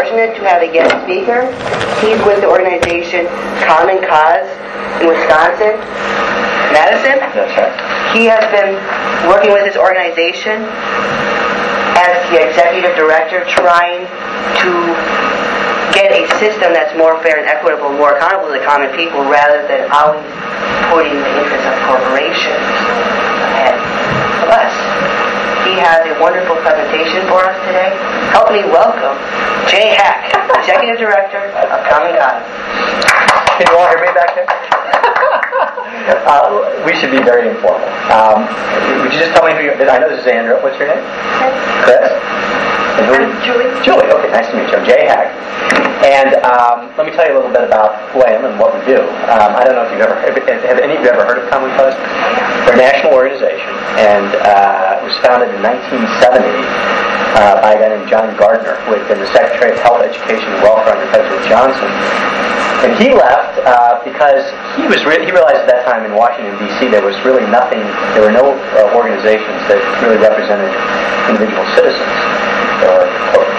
fortunate to have a guest speaker. He's with the organization Common Cause in Wisconsin, Madison. That's right. He has been working with this organization as the executive director, trying to get a system that's more fair and equitable, more accountable to the common people, rather than always putting the interests of corporations ahead of us. He has a wonderful presentation for us today. Help me welcome Jay Hack, Executive Director of Common Cause. Can you all hear me back there? We should be very informal. Would you just tell me who I know this is Andrew. What's your name? Chris? And who? Julie. Julie. Okay, nice to meet you. I'm Jay Hack. And let me tell you a little bit about who I am and what we do. I don't know if have any of you ever heard of Common Cause? They're a national organization, and it was founded in 1970 by a guy named John Gardner, who had been the Secretary of Health, Education, and Welfare under President Johnson. And he left because he realized at that time in Washington, D.C. there was really nothing, there were no organizations that really represented individual citizens. There were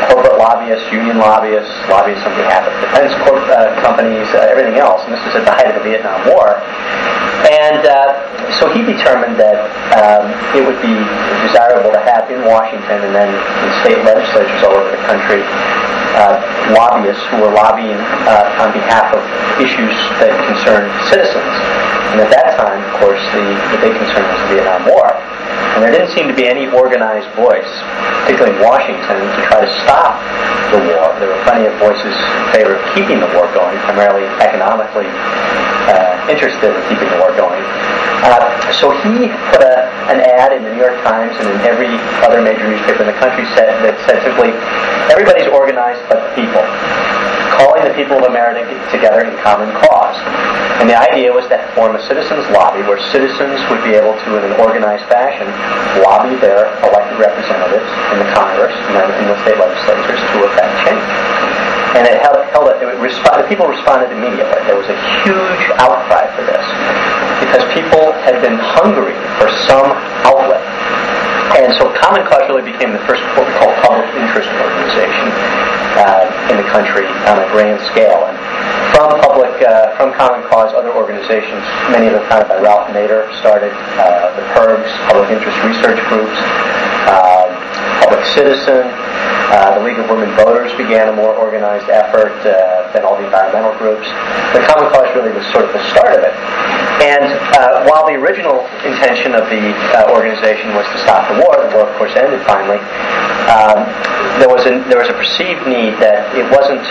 corporate lobbyists, union lobbyists, lobbyists on behalf of defense companies, everything else. And this was at the height of the Vietnam War. And so he determined that it would be desirable to have in Washington and then in state legislatures all over the country lobbyists who were lobbying on behalf of issues that concerned citizens. And at that time, of course, the big concern was the Vietnam War. And there didn't seem to be any organized voice, particularly in Washington, to try to stop the war. There were plenty of voices in favor of keeping the war going, primarily economically interested in keeping the war going. So he put an ad in the New York Times and in every other major newspaper in the country that said simply, everybody's organized but the people, calling the people of America together in common cause. And the idea was to form a citizens' lobby where citizens would be able to, in an organized fashion, lobby their elected representatives in the Congress and then in the state legislatures to effect change. And the people responded immediately. There was a huge outcry for this because people had been hungry for some outlet. And so Common Cause really became the first what we call public interest organization in the country on a grand scale. And from Common Cause, other organizations, many of them founded by Ralph Nader, started the PIRGs, Public Interest Research Groups, Public Citizen, the League of Women Voters began a more organized effort than all the environmental groups. The Common Cause really was sort of the start of it. And while the original intention of the organization was to stop the war of course ended finally, there was a perceived need that it wasn't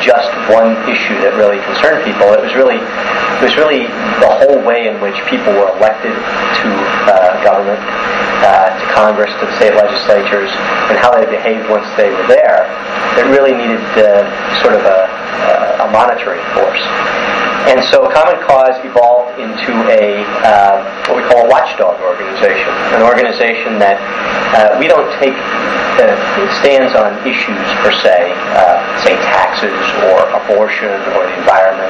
just one issue that really concerned people. It was really the whole way in which people were elected to government, to Congress, to the state legislatures, and how they behaved once they were there. It really needed sort of a monitoring force. And so Common Cause evolved into what we call a watchdog organization, an organization that we don't take stands on issues per se, say taxes or abortion or the environment.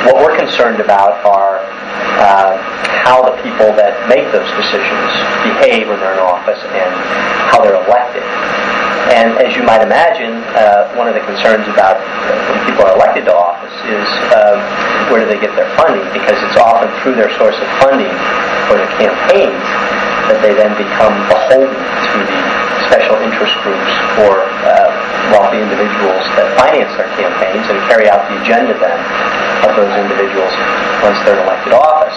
What we're concerned about are how the people that make those decisions behave when they're in office and how they're elected. And as you might imagine, one of the concerns about when people are elected to office is where do they get their funding? Because it's often through their source of funding for the campaigns that they then become beholden to the special interest groups or wealthy individuals that finance their campaigns and carry out the agenda then of those individuals once they're in elected office.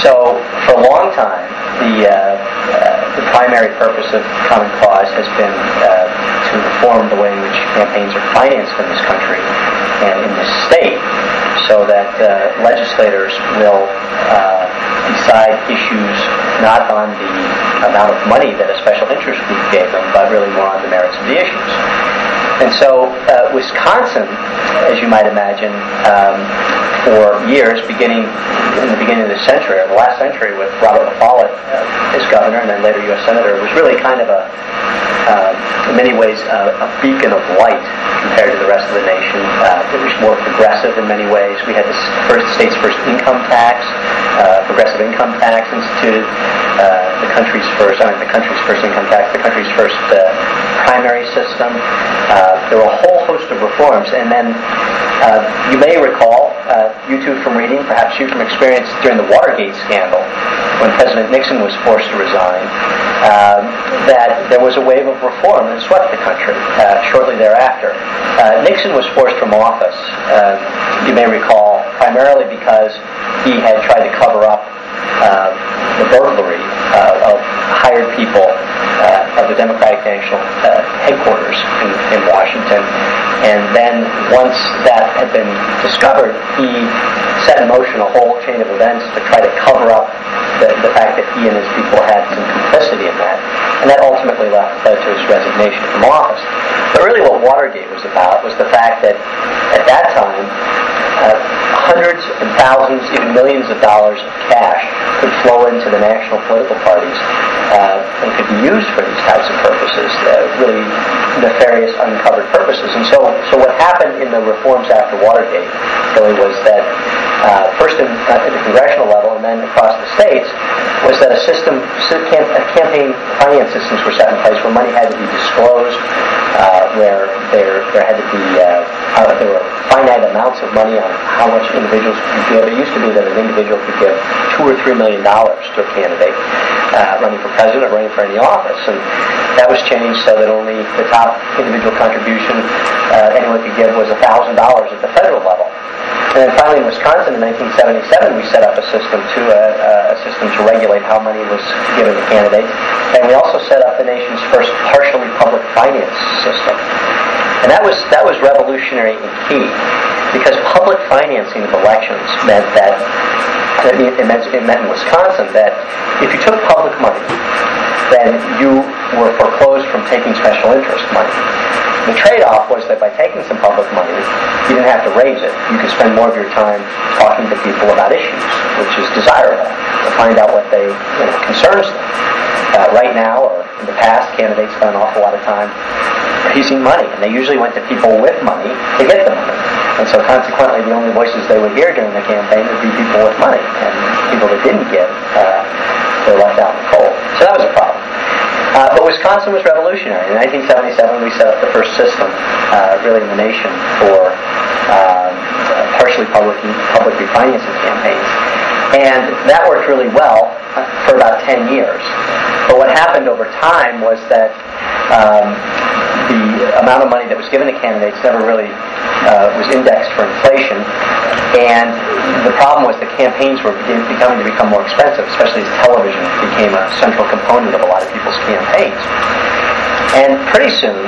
So for a long time, the primary purpose of Common Cause has been to reform the way in which campaigns are financed in this country and in this state, so that legislators will decide issues not on the amount of money that a special interest group gave them, but really more on the merits of the issues. And so Wisconsin, as you might imagine, for years, beginning in the beginning of the century, or the last century, with Robert La Follette as governor and then later U.S. Senator, was really kind of in many ways, a beacon of light compared to the rest of the nation. It was more progressive in many ways. We had the state's first income tax, progressive income tax instituted, the country's first income tax, the country's first primary system. There were a whole host of reforms. And then you may recall, you two from reading, perhaps you from experience during the Watergate scandal, when President Nixon was forced to resign, that there was a wave of reform that swept the country shortly thereafter. Nixon was forced from office, you may recall, primarily because he had tried to cover up the burglary of hired people of the Democratic National headquarters in Washington. And then once that had been discovered, he set in motion a whole chain of events to try to cover up the fact that he and his people had some complicity in that. And that ultimately led to his resignation from office. But really what Watergate was about was the fact that at that time, hundreds and thousands, even millions of dollars of cash could flow into the national political parties and could be used for these types of purposes, really nefarious, uncovered purposes. And so what happened in the reforms after Watergate really was that first at the congressional level and then across the states, was that campaign finance systems were set in place where money had to be disclosed, where there had to be there were finite amounts of money on how much individuals could give. It used to be that an individual could give $2 or $3 million to a candidate running for president or running for any office, and that was changed so that only the top individual contribution anyone could give was $1,000 at the federal level. And then finally, in Wisconsin, in 1977, we set up a system to regulate how money was given to candidates, and we also set up the nation's first partially public finance system. And that was revolutionary and key, because public financing of elections meant that it meant in Wisconsin that if you took public money, then you were foreclosed from taking special interest money. The trade-off was that by taking some public money, you didn't have to raise it. You could spend more of your time talking to people about issues, which is desirable, to find out what concerns them. Right now, or in the past, candidates spent an awful lot of time raising money, and they usually went to people with money to get the money. And so consequently, the only voices they would hear during the campaign would be people with money, and people that didn't give were left out in the cold. So that was a problem. But Wisconsin was revolutionary. In 1977, we set up the first system, really in the nation, for partially public refinancing campaigns. And that worked really well for about 10 years. But what happened over time was that the amount of money that was given to candidates never really was indexed for inflation. And the problem was the campaigns were becoming more expensive, especially as television became a central component of a lot of people's campaigns. And pretty soon,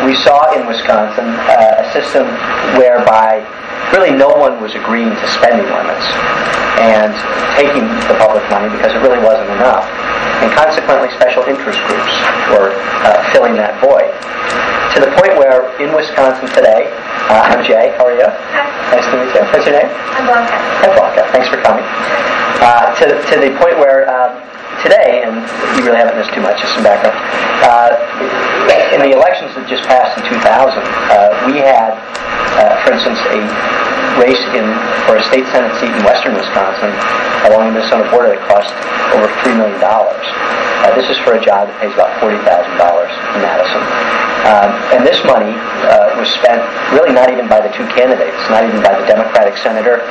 we saw in Wisconsin a system whereby really no one was agreeing to spending limits and taking the public money because it really wasn't enough. And consequently, special interest groups were filling that void. To the point where in Wisconsin today, I'm Jay, how are you? Hi. Nice to meet you. What's your name? I'm Blanca. Hi, Blanca. Thanks for coming. To the point where today, and you really haven't missed too much, just some background, in the elections that just passed in 2000, we had, for instance, a race for a state senate seat in western Wisconsin along the Minnesota border that cost over $3 million. This is for a job that pays about $40,000 in Madison. And this money was spent really not even by the two candidates, not even by the Democratic senator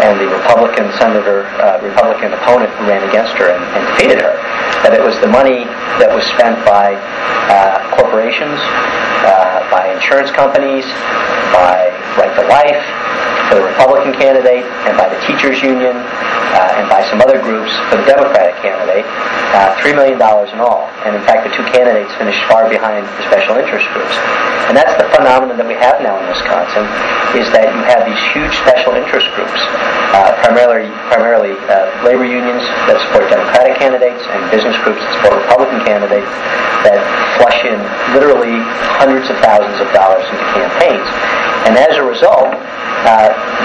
and the Republican opponent who ran against her and defeated her. That it was the money that was spent by corporations, by insurance companies, by Right to Life, for the Republican candidate, and by the teachers union, and by some other groups for the Democratic candidate, $3 million in all. And in fact, the two candidates finished far behind the special interest groups. And that's the phenomenon that we have now in Wisconsin, is that you have these huge special interest groups, primarily labor unions that support Democratic candidates and business groups that support Republican candidates, that flush in literally hundreds of thousands of dollars into campaigns. And as a result,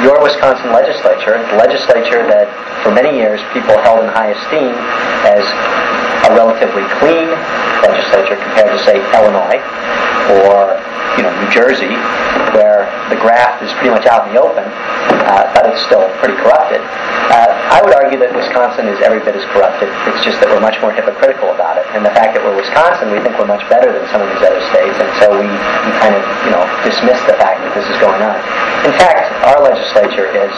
your Wisconsin legislature, the legislature that for many years people held in high esteem as a relatively clean legislature compared to, say, Illinois or New Jersey, where the graft is pretty much out in the open, but it's still pretty corrupt corrupted. I would argue that Wisconsin is every bit as corrupted. It's just that we're much more hypocritical about it. And the fact that we're Wisconsin, we think we're much better than some of these other states, and so we kind of, dismiss the fact that this is going on. In fact, our legislature is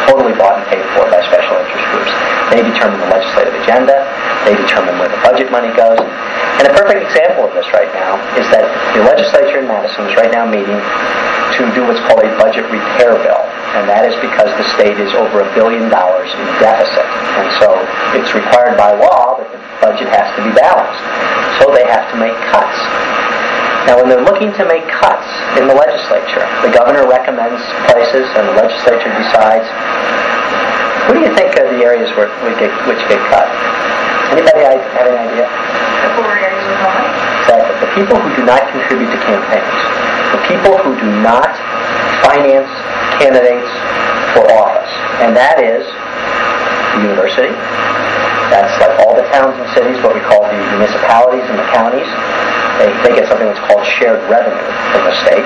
totally bought and paid for by special interest groups. They determine the legislative agenda. They determine where the budget money goes. And a perfect example of this right now is that the legislature in Madison is right now meeting to do what's called a budget repair bill. And that is because the state is over $1 billion in deficit. And so it's required by law that the budget has to be balanced. So they have to make cuts. Now, when they're looking to make cuts in the legislature, the governor recommends places and the legislature decides. Who do you think are the areas which get cut? Anybody have any idea? The poor areas of life. Exactly. The people who do not contribute to campaigns. The people who do not finance candidates for office. And that is the university. That's like all the towns and cities, what we call the municipalities and the counties. They get something that's called shared revenue from the state.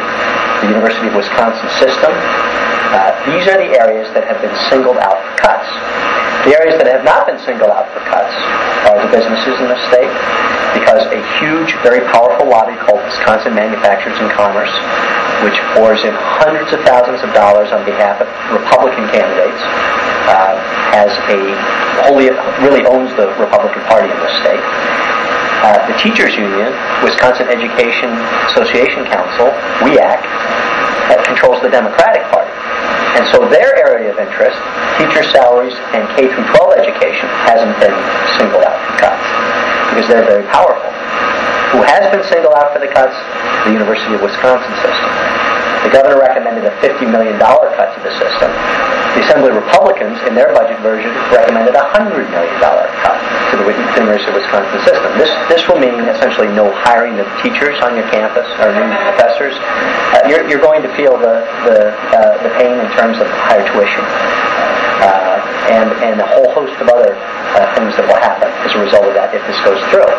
The University of Wisconsin system. These are the areas that have been singled out for cuts. The areas that have not been singled out for cuts are the businesses in the state, because a huge, very powerful lobby called Wisconsin Manufacturers and Commerce, which pours in hundreds of thousands of dollars on behalf of Republican candidates, really owns the Republican Party in the state. The Teachers Union, Wisconsin Education Association Council, WEAC, that controls the Democratic Party. And so their area of interest, teacher salaries and K-12 education, hasn't been singled out for cuts because they're very powerful. Who has been singled out for the cuts? The University of Wisconsin system. The governor recommended a $50 million cut to the system. The Assembly Republicans, in their budget version, recommended a $100 million cut to the University of Wisconsin system. This will mean essentially no hiring of teachers on your campus or new professors. You're going to feel the pain in terms of higher tuition and a whole host of other things that will happen as a result of that if this goes through.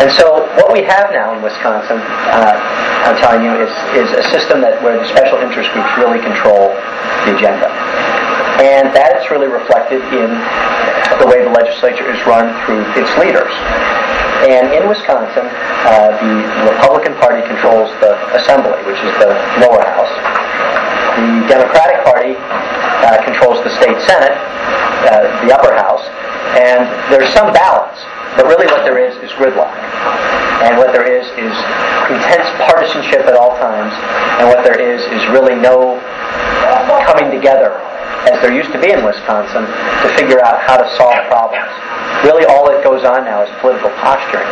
And so what we have now in Wisconsin, I'm telling you, is a system where the special interest groups really control the agenda. And that is really reflected in the way the legislature is run through its leaders. And in Wisconsin, the Republican Party controls the Assembly, which is the lower house. The Democratic Party controls the state Senate, the upper house. And there's some balance. But really what there is gridlock. And what there is intense partisanship at all times. And what there is really no coming together, as there used to be in Wisconsin, to figure out how to solve problems. Really all that goes on now is political posturing.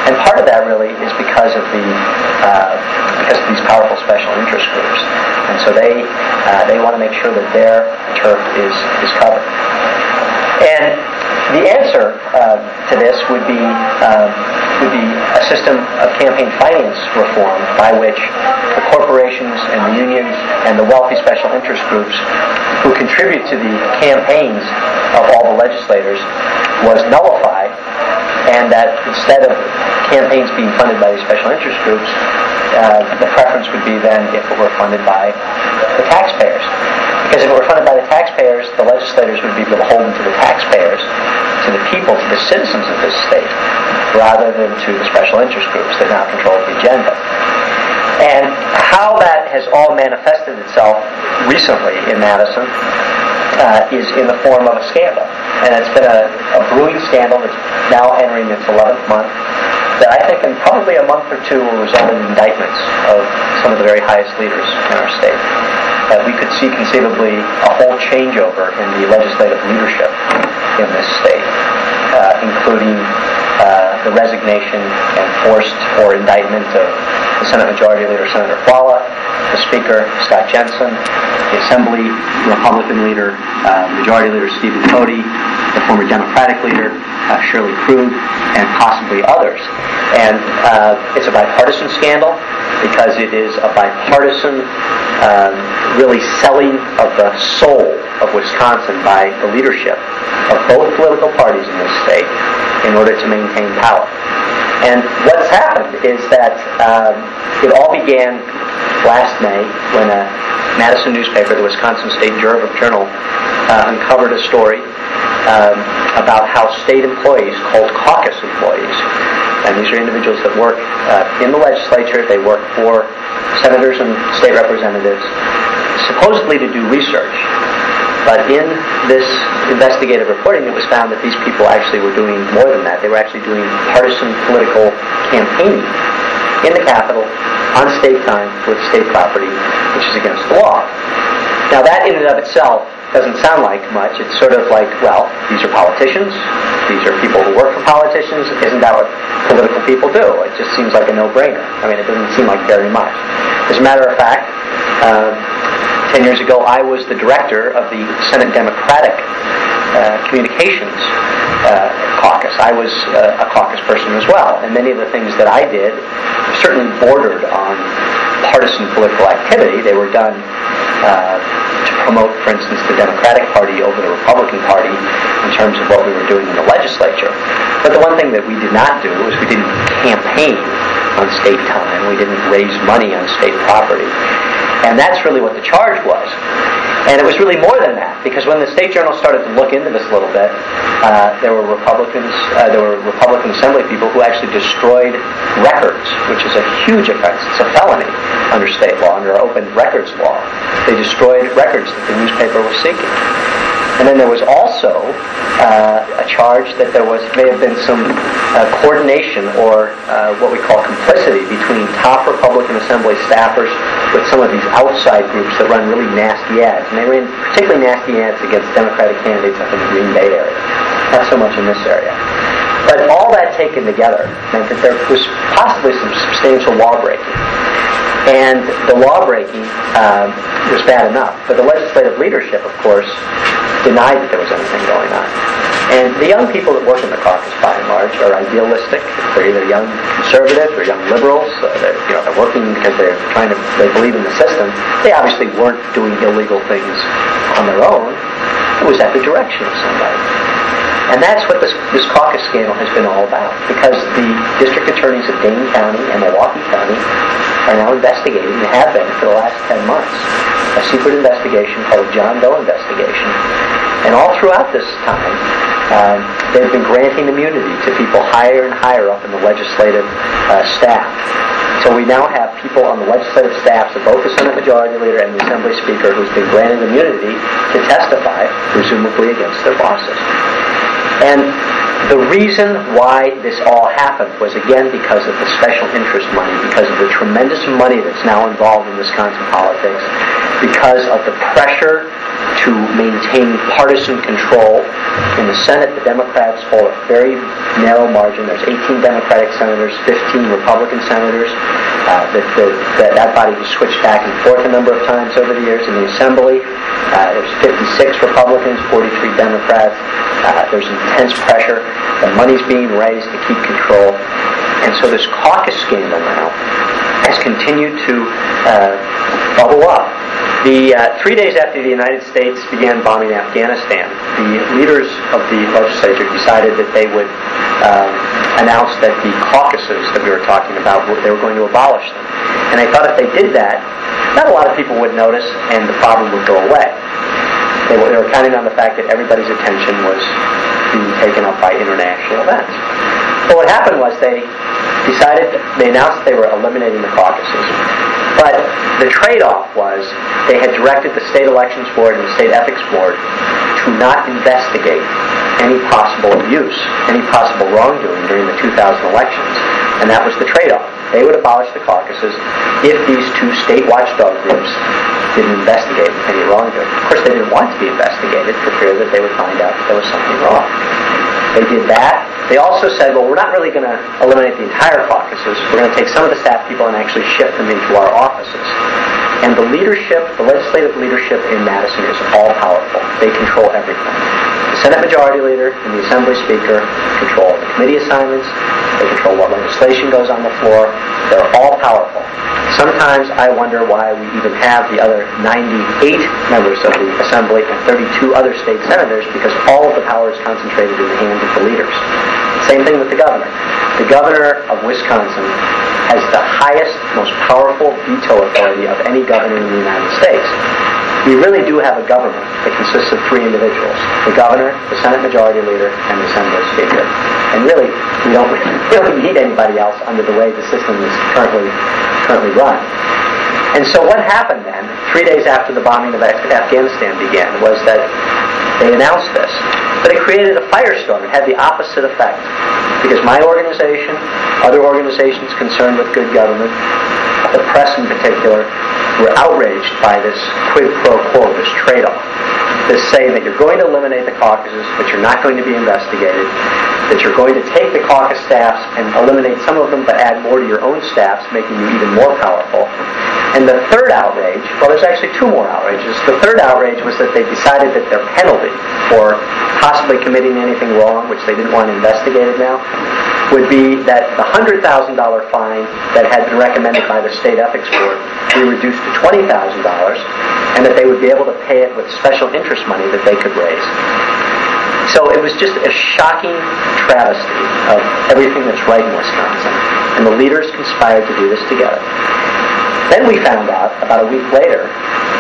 And part of that really is because of these powerful special interest groups. And so they want to make sure that their turf is covered. And the answer to this would be a system of campaign finance reform by which the corporations and the unions and the wealthy special interest groups who contribute to the campaigns of all the legislators was nullified, and that instead of campaigns being funded by these special interest groups, the preference would be then if it were funded by the taxpayers. Because if it were funded by the taxpayers, the legislators would be beholden to the taxpayers, to the people, to the citizens of this state, rather than to the special interest groups that now control the agenda. And how that has all manifested itself recently in Madison is in the form of a scandal. And it's been a brewing scandal that's now entering its 11th month that I think in probably a month or two will result in indictments of some of the very highest leaders in our state. That we could see conceivably a whole changeover in the legislative leadership in this state, including the resignation and forced or indictment of the Senate Majority Leader Senator Qualla, the Speaker Scott Jensen, the Assembly Republican Leader Majority Leader Stephen Cody, the former Democratic Leader Shirley Prude, and possibly others. And it's a bipartisan scandal because it is a bipartisan really selling of the soul of Wisconsin by the leadership of both political parties in this state in order to maintain power. And what's happened is that it all began last May when a Madison newspaper, the Wisconsin State Journal, uncovered a story about how state employees, called caucus employees, and these are individuals that work in the legislature, they work for senators and state representatives, supposedly to do research. But in this investigative reporting, it was found that these people actually were doing more than that. They were actually doing partisan political campaigning in the Capitol, on state time, with state property, which is against the law. Now that in and of itself doesn't sound like much. It's sort of like, well, these are politicians. These are people who work for politicians. Isn't that what political people do? It just seems like a no-brainer. I mean, it doesn't seem like very much. As a matter of fact, 10 years ago, I was the director of the Senate Democratic Communications Caucus. I was a caucus person as well, and many of the things that I did certainly bordered on partisan political activity. They were done to promote, for instance, the Democratic Party over the Republican Party in terms of what we were doing in the legislature. But the one thing that we did not do was we didn't campaign on state time. We didn't raise money on state property. And that's really what the charge was. And it was really more than that, because when the State Journal started to look into this a little bit, there were Republican Assembly people who actually destroyed records, which is a huge offense. It's a felony under state law, under open records law. They destroyed records that the newspaper was seeking. And then there was also a charge that there may have been some coordination or what we call complicity between top Republican Assembly staffers with some of these outside groups that run really nasty ads. And they ran particularly nasty ads against Democratic candidates up in the Green Bay area. Not so much in this area. But all that taken together meant that there was possibly some substantial law breaking. And the law breaking was bad enough. But the legislative leadership, of course, denied that there was anything going on. And the young people that work in the caucus, by and large, are idealistic. They're either young conservatives or young liberals. They're working because they believe in the system. They obviously weren't doing illegal things on their own. It was at the direction of somebody. And that's what this caucus scandal has been all about. Because the district attorneys of Dane County and Milwaukee County are now investigating, and have been for the last 10 months, a secret investigation called the John Doe investigation. And all throughout this time, they've been granting immunity to people higher and higher up in the legislative staff. So we now have people on the legislative staffs of both the Senate Majority Leader and the Assembly Speaker who's been granted immunity to testify, presumably against their bosses. And the reason why this all happened was, again, because of the special interest money, because of the tremendous money that's now involved in Wisconsin politics, because of the pressure to maintain partisan control. In the Senate, the Democrats hold a very narrow margin. There's 18 Democratic senators, 15 Republican senators. That body has switched back and forth a number of times over the years. In the Assembly, there's 56 Republicans, 43 Democrats. There's intense pressure. The money's being raised to keep control. And so this caucus scandal now has continued to bubble up. 3 days after the United States began bombing Afghanistan, the leaders of the legislature decided that they would announce that the caucuses that we were talking about, they were going to abolish them. And they thought if they did that, not a lot of people would notice and the problem would go away. They were counting on the fact that everybody's attention was being taken up by international events. But what happened was they announced they were eliminating the caucuses. But the trade-off was they had directed the State Elections Board and the State Ethics Board to not investigate any possible abuse, any possible wrongdoing during the 2000 elections. And that was the trade-off. They would abolish the caucuses if these two state watchdog groups didn't investigate any wrongdoing. Of course, they didn't want to be investigated for fear that they would find out that there was something wrong. They did that. They also said, well, we're not really going to eliminate the entire caucuses. We're going to take some of the staff people and actually shift them into our offices. And the legislative leadership in Madison is all-powerful. They control everything. The Senate Majority Leader and the Assembly Speaker control the committee assignments. They control what legislation goes on the floor. They're all-powerful. Sometimes I wonder why we even have the other 98 members of the Assembly and 32 other state senators, because all of the power is concentrated in the hands of the leaders. Same thing with the governor. The governor of Wisconsin has the highest, most powerful veto authority of any governor in the United States. We really do have a government that consists of three individuals: the governor, the Senate Majority Leader, and the Assembly Speaker. And really, we don't really need anybody else under the way the system is currently run. And so what happened then, 3 days after the bombing of Afghanistan began, was that they announced this. But it created a firestorm. It had the opposite effect. Because my organization, other organizations concerned with good government, the press in particular, were outraged by this quid pro quo, this trade-off. This saying that you're going to eliminate the caucuses, but you're not going to be investigated, that you're going to take the caucus staffs and eliminate some of them, but add more to your own staffs, making you even more powerful. And the third outrage, well, there's actually two more outrages. The third outrage was that they decided that their penalty for possibly committing anything wrong, which they didn't want investigated now, would be that the $100,000 fine that had been recommended by the State Ethics Board be reduced to $20,000, and that they would be able to pay it with special interest money that they could raise. So it was just a shocking travesty of everything that's right in Wisconsin. And the leaders conspired to do this together. Then we found out, about a week later,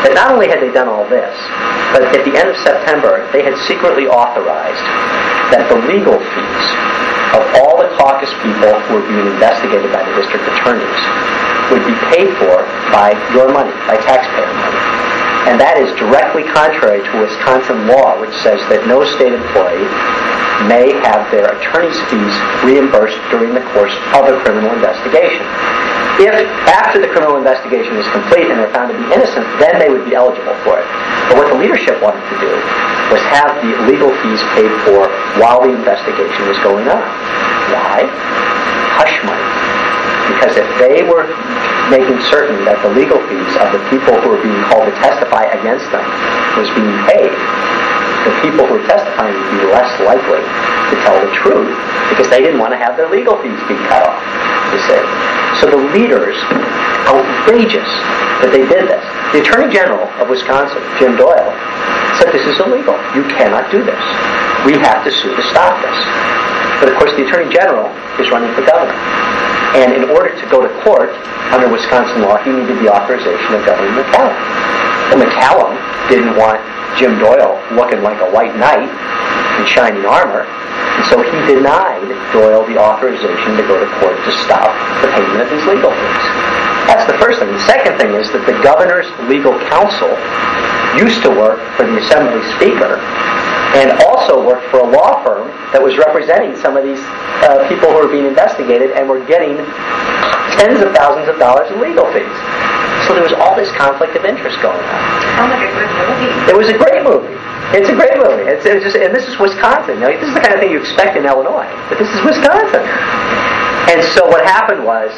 that not only had they done all this, but at the end of September, they had secretly authorized that the legal fees of all the caucus people who were being investigated by the district attorneys would be paid for by your money, by taxpayer money. And that is directly contrary to Wisconsin law, which says that no state employee may have their attorney's fees reimbursed during the course of a criminal investigation. If after the criminal investigation is complete and they're found to be innocent, then they would be eligible for it. But what the leadership wanted to do was have the legal fees paid for while the investigation was going on. Why? Hush money. Because if they were making certain that the legal fees of the people who were being called to testify against them was being paid, the people who were testifying would be less likely to tell the truth because they didn't want to have their legal fees be cut off, you see. So the leaders, outrageous that they did this. The Attorney General of Wisconsin, Jim Doyle, said this is illegal. You cannot do this. We have to sue to stop this. But of course the Attorney General is running for governor. And in order to go to court under Wisconsin law, he needed the authorization of Governor McCallum. Well, McCallum didn't want Jim Doyle looking like a white knight in shining armor, and so he denied Doyle the authorization to go to court to stop the payment of his legal fees. That's the first thing. The second thing is that the governor's legal counsel used to work for the Assembly Speaker and also worked for a law firm that was representing some of these people who were being investigated and were getting tens of thousands of dollars in legal fees. So there was all this conflict of interest going on. Sounds like a good movie. It was a great movie. It's a great movie. And this is Wisconsin. Now, this is the kind of thing you expect in Illinois, but this is Wisconsin. And so what happened was,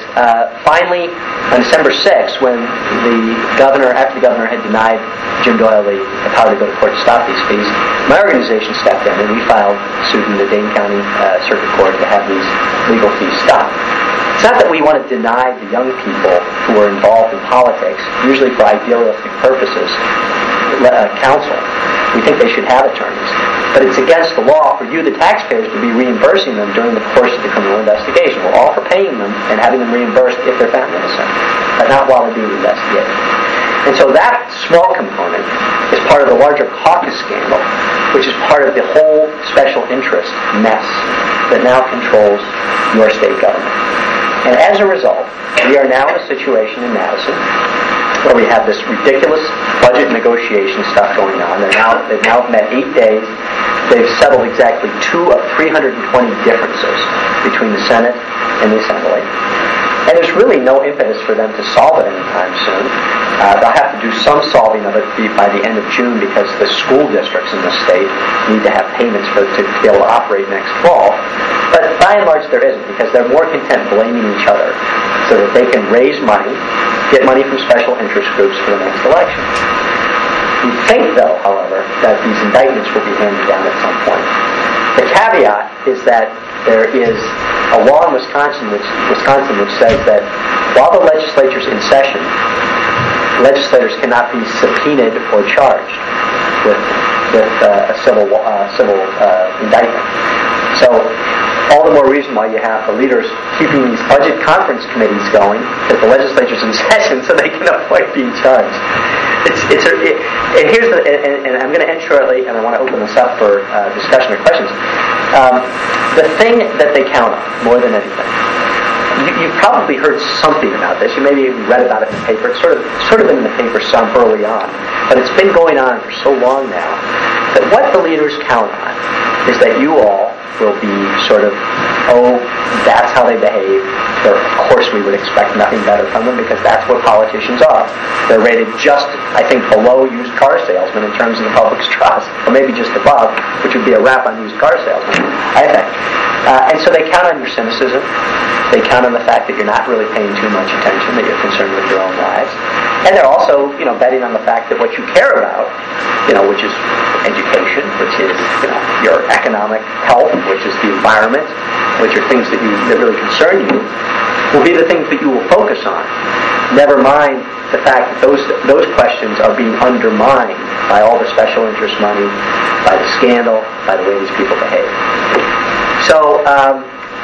finally, on December 6th, when after the governor had denied Jim Doyle the power to go to court to stop these fees, my organization stepped in and we filed suit in the Dane County Circuit Court to have these legal fees stopped. It's not that we want to deny the young people who are involved in politics, usually for idealistic purposes, counsel. We think they should have attorneys. But it's against the law for you, the taxpayers, to be reimbursing them during the course of the criminal investigation. We're all for paying them and having them reimbursed if they're found innocent, but not while they're being investigated. And so that small component is part of the larger caucus scandal, which is part of the whole special interest mess that now controls your state government. And as a result, we are now in a situation in Madison where we have this ridiculous budget negotiation stuff going on. They've now met 8 days. They've settled exactly 2 of 320 differences between the Senate and the Assembly. And there's really no impetus for them to solve it anytime soon. They'll have to do some solving of it by the end of June because the school districts in the state need to have payments to be able to operate next fall. But by and large there isn't, because they're more content blaming each other so that they can raise money, get money from special interest groups for the next election. We think, though, however, that these indictments will be handed down at some point. The caveat is that there is a law in Wisconsin which says that while the legislature's in session, legislators cannot be subpoenaed or charged with a civil indictment. So all the more reason why you have the leaders keeping these budget conference committees going, that the legislature's in session, so they can avoid being charged. And I'm going to end shortly, and I want to open this up for discussion or questions. The thing that they count on more than anything, you've probably heard something about this. You maybe even read about it in the paper. It's sort of been in the paper some early on, but it's been going on for so long now that what the leaders count on is that you all will be sort of, oh, that's how they behave. Of course we would expect nothing better from them because that's what politicians are. They're rated just, I think, below used car salesmen in terms of the public's trust, or maybe just above, which would be a wrap on used car salesmen, I think. And so they count on your cynicism. They count on the fact that you're not really paying too much attention, that you're concerned with your own lives. And they're also, betting on the fact that what you care about, which is education, which is, your economic health, which is the environment, which are things that really concern you, will be the things that you will focus on. Never mind the fact that those questions are being undermined by all the special interest money, by the scandal, by the way these people behave. So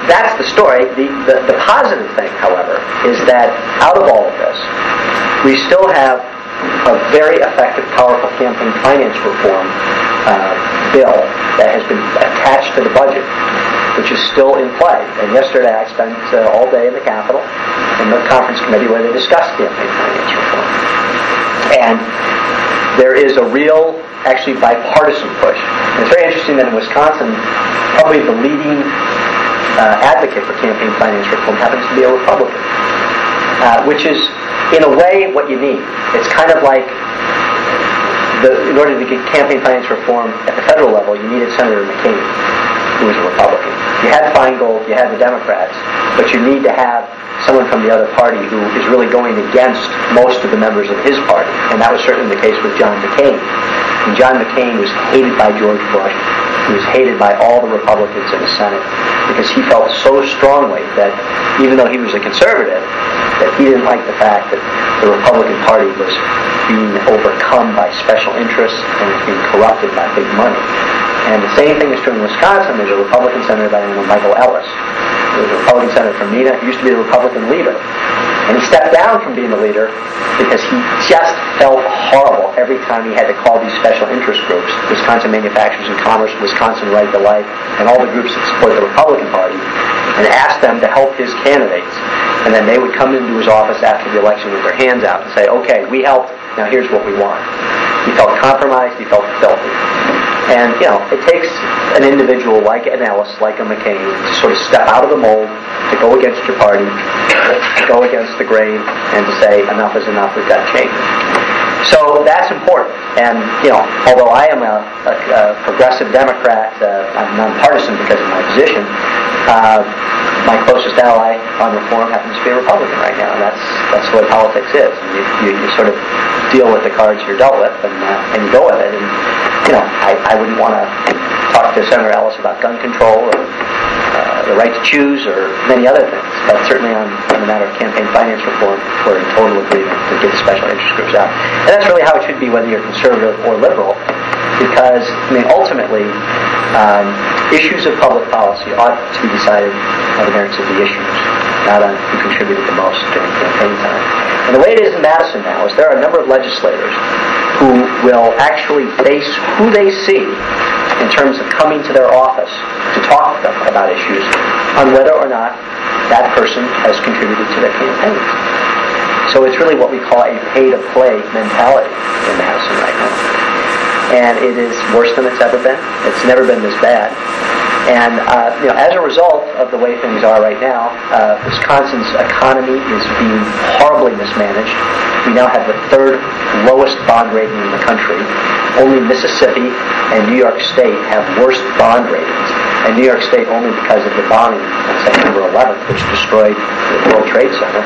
that's the story. The positive thing, however, is that out of all of this, we still have a very effective, powerful campaign finance reform bill that has been attached to the budget, which is still in play. And yesterday I spent all day in the Capitol in the conference committee where they discussed campaign finance reform. And there is a real, actually bipartisan push. And it's very interesting that in Wisconsin, probably the leading advocate for campaign finance reform happens to be a Republican, which is, in a way, what you need. It's kind of like, in order to get campaign finance reform at the federal level, you needed Senator McCain, who was a Republican. You had Feingold, you had the Democrats, but you need to have someone from the other party who is really going against most of the members of his party. And that was certainly the case with John McCain. And John McCain was hated by George Bush. He was hated by all the Republicans in the Senate because he felt so strongly that even though he was a conservative, that he didn't like the fact that the Republican Party was being overcome by special interests and was being corrupted by big money. And the same thing is true in Wisconsin. There's a Republican senator by the name of Michael Ellis. There was a Republican senator from Neenah. He used to be the Republican leader. And he stepped down from being the leader because he just felt horrible every time he had to call these special interest groups, Wisconsin Manufacturers and Commerce, Wisconsin Right to Life, and all the groups that support the Republican Party, and ask them to help his candidates. And then they would come into his office after the election with their hands out and say, okay, we helped, now here's what we want. He felt compromised, he felt filthy. And, it takes an individual like an Ellis, like a McCain, to sort of step out of the mold, to go against your party, to go against the grain, and to say, enough is enough, we've got to change. So that's important. And, although I am a progressive Democrat, I'm nonpartisan because of my position, my closest ally on reform happens to be a Republican right now, and that's the way politics is. You sort of deal with the cards you're dealt with, and you go with it. And I wouldn't want to talk to Senator Ellis about gun control or the right to choose or many other things, but certainly on the matter of campaign finance reform, we're in total agreement to get the special interest groups out. And that's really how it should be, whether you're conservative or liberal, because ultimately, issues of public policy ought to be decided on the merits of the issues, not on who contributed the most during campaign time. And the way it is in Madison now is there are a number of legislators who will actually base who they see in terms of coming to their office to talk to them about issues on whether or not that person has contributed to their campaigns. So it's really what we call a pay-to-play mentality in Madison right now. And it is worse than it's ever been. It's never been this bad. And as a result of the way things are right now, Wisconsin's economy is being horribly mismanaged. We now have the third lowest bond rating in the country. Only Mississippi and New York State have worse bond ratings. And New York State only because of the bombing on September 11th, which destroyed the World Trade Center.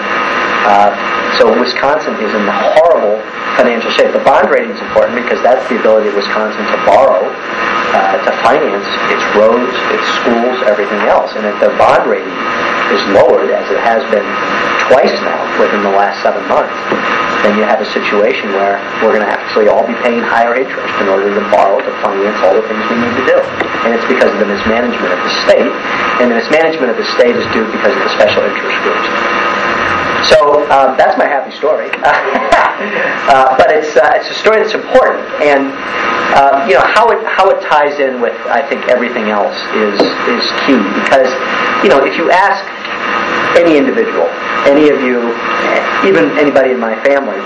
So Wisconsin is in horrible financial shape. The bond rating is important because that's the ability of Wisconsin to borrow, to finance its roads, its schools, everything else. And if the bond rating is lowered, as it has been twice now within the last 7 months, then you have a situation where we're going to actually all be paying higher interest in order to borrow to finance all the things we need to do. And it's because of the mismanagement of the state, and the mismanagement of the state is due because of the special interest groups. So that's my happy story, but it's a story that's important, and how it ties in with, I think, everything else is key, because if you ask any individual, any of you, even anybody in my family,